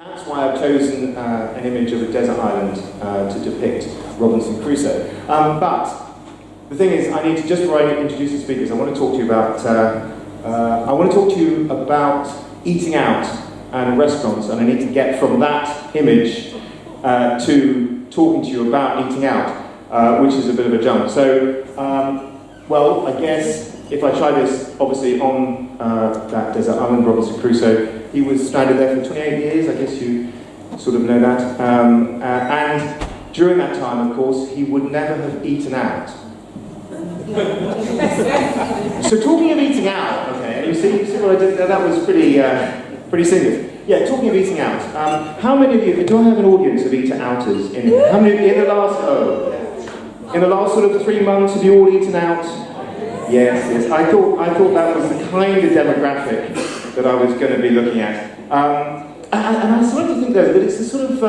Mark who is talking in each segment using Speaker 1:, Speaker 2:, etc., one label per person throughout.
Speaker 1: That's why I've chosen an image of a desert island to depict Robinson Crusoe. But the thing is, I need to, just before I introduce the speakers, I want to talk to you about eating out and restaurants, and I need to get from that image to talking to you about eating out, which is a bit of a jump. So, well, I guess if I try this, obviously on that desert island, Robinson Crusoe, he was stranded there for 28 years, I guess you sort of know that. And during that time, of course, he would never have eaten out. So talking of eating out, okay, you see what I did there? That was pretty serious. Yeah, talking of eating out, how many of you, do I have an audience of eater-outers in here? How many, in the last sort of 3 months, have you all eaten out? Yes. I thought that was the kind of demographic that I was going to be looking at. And I started to think, though, that it's a sort of,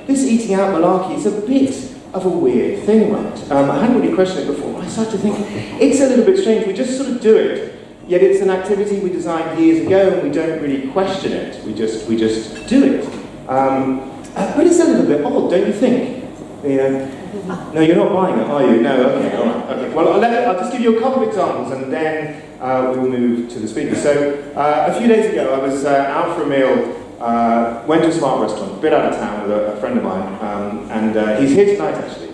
Speaker 1: this eating out malarkey is a bit of a weird thing, right? I hadn't really questioned it before, but I started to think, it's a little bit strange, we just sort of do it, yet it's an activity we designed years ago and we don't really question it, we just do it. But it's a little bit odd, don't you think? No, you're not buying it, are you? No, okay, all right. Okay. Well, I'll just give you a couple of examples and then we'll move to the speaker. So, a few days ago, I was out for a meal, went to a smart restaurant, a bit out of town with a friend of mine, and he's here tonight, actually.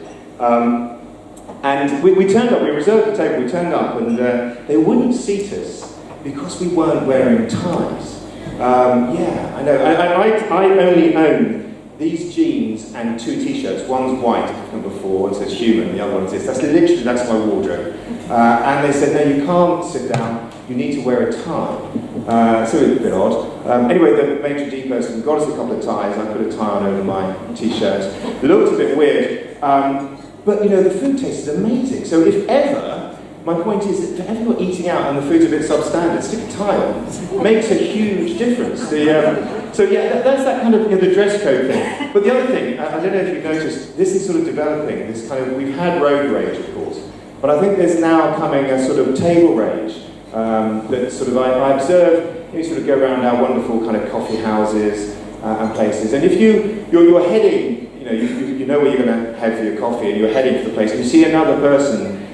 Speaker 1: And we turned up, we reserved the table, we turned up, and they wouldn't seat us because we weren't wearing ties. Yeah, I know. I only own these jeans and 2 t-shirts. One's white, I've come before, and says human, the other one says, that's my wardrobe. And they said, no, you can't sit down, you need to wear a tie. So it was a bit odd. Anyway, the maitre d' person got us a couple of ties, I put a tie on over my t-shirt. Looked a bit weird, but you know, the food tasted amazing. So if ever, my point is that if ever you're eating out and the food's a bit substandard, stick a tie on. Makes a huge difference. So yeah, that's that kind of, the dress code thing. But the other thing, I don't know if you've noticed, this is sort of developing, this kind of, we've had road rage, of course, but I think there's now coming a sort of table rage that sort of, I observe, you sort of go around our wonderful kind of coffee houses and places, and if you're heading, you know where you're going to head for your coffee, and you're heading for the place, and you see another person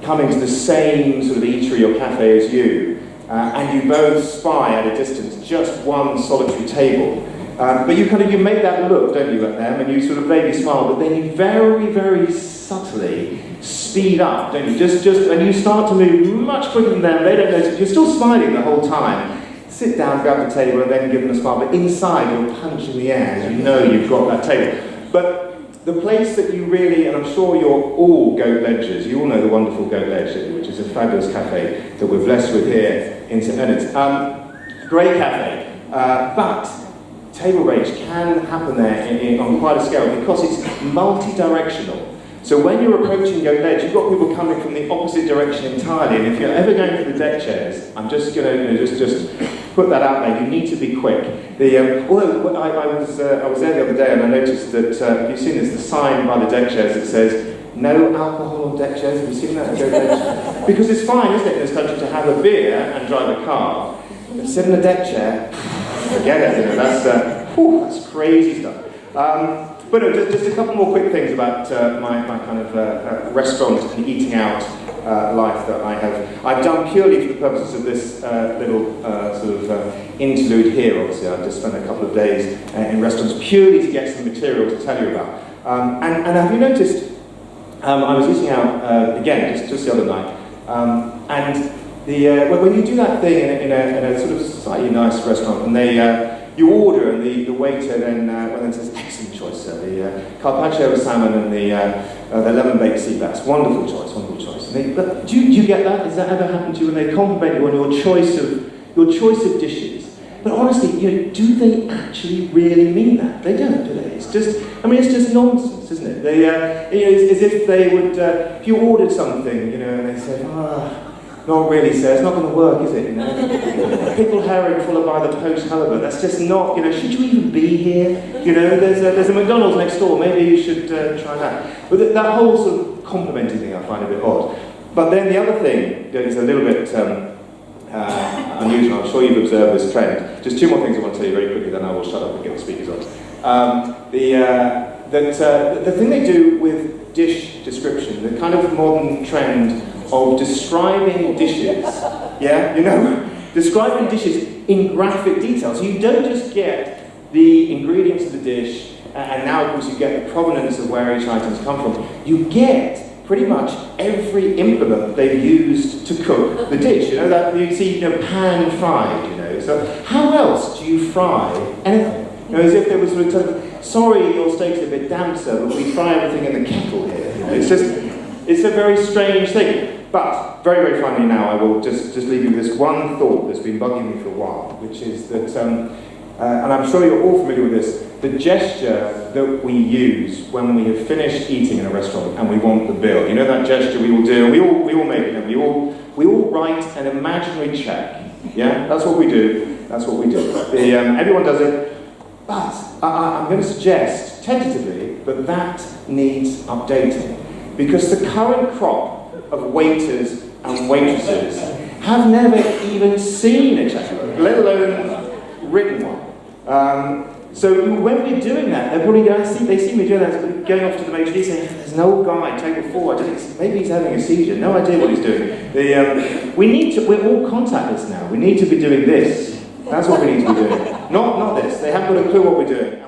Speaker 1: coming to the same sort of eatery or cafe as you, and you both spy at a distance just one solitary table. But you make that look, don't you, at them, and you sort of vaguely smile, but then you very, very subtly speed up, don't you? And you start to move much quicker than them, they don't notice, you're still smiling the whole time. Sit down, grab the table, and then give them a smile, but inside you're punching the air, as you know you've got that table. But the place that you really, and I'm sure you're all Goat Ledgers, you all know the wonderful Goat Ledge, which is a fabulous cafe that we're blessed with here in St Leonard's. Great cafe, but table rage can happen there on quite a scale because it's multi-directional. So when you're approaching Goat Ledge, you've got people coming from the opposite direction entirely, and if you're ever going for the deck chairs, I'm just going to just put that out there, you need to be quick. Although I was there the other day and I noticed that, have you seen this, the sign by the deck chairs that says, no alcohol on deck chairs, have you seen that at Goat Ledge? Because it's fine, isn't it, in this country to have a beer and drive a car, but sit in a deck chair, forget it, that's crazy stuff. But just a couple more quick things about my kind of restaurant and eating out life that I have. I've done purely for the purposes of this little sort of interlude here. Obviously, I've just spent a couple of days in restaurants purely to get some material to tell you about. And have you noticed? I was eating out again just the other night, and when you do that thing in a sort of slightly nice restaurant, and you order, and the waiter then says, excellent choice, sir. The carpaccio salmon and the lemon baked sea bass, wonderful choice. But do you get that? Has that ever happened to you when they compliment you on your choice of dishes? But honestly, do they actually really mean that? They don't, do they? It's just nonsense, isn't it? It's as if they would, if you ordered something, and they said, not really, sir, it's not going to work, is it? Pickled herring followed by the poached halibut, that's just not, should you even be here? There's a McDonald's next door, maybe you should try that. But that whole sort of complimenting thing I find a bit odd. But then the other thing that is a little bit unusual. I'm sure you've observed this trend. Just two more things I want to tell you very quickly, then I will shut up and get the speakers on. The thing they do with dish description, the kind of modern trend of describing dishes, yeah, you know, describing dishes in graphic detail. So you don't just get the ingredients of the dish, and now of course you get the provenance of where each item's come from. You get pretty much every implement they've used to cook the dish. You know, that you see, you know, pan-fried, you know. So how else do you fry anything? You know, as if they were sort of telling, sorry, your steak's a bit damp, sir, but we fry everything in the kettle here. You know, it's just, it's a very strange thing. But, very, very finally now, I will just leave you with this one thought that's been bugging me for a while, which is that, and I'm sure you're all familiar with this, the gesture that we use when we have finished eating in a restaurant and we want the bill. You know that gesture we will do, and we all make it, and we all write an imaginary check. Yeah, that's what we do. That's what we do. Everyone does it. But I'm going to suggest, tentatively, that needs updating. Because the current crop of waiters and waitresses have never even seen a checkbook, let alone written one. So when we're doing that, they're probably going, they see me doing that, going off to the maitre d' saying, there's an old guy, table 4, maybe he's having a seizure, no idea what he's doing. We're all contactless now, we need to be doing this. That's what we need to be doing. Not this, they haven't got a clue what we're doing.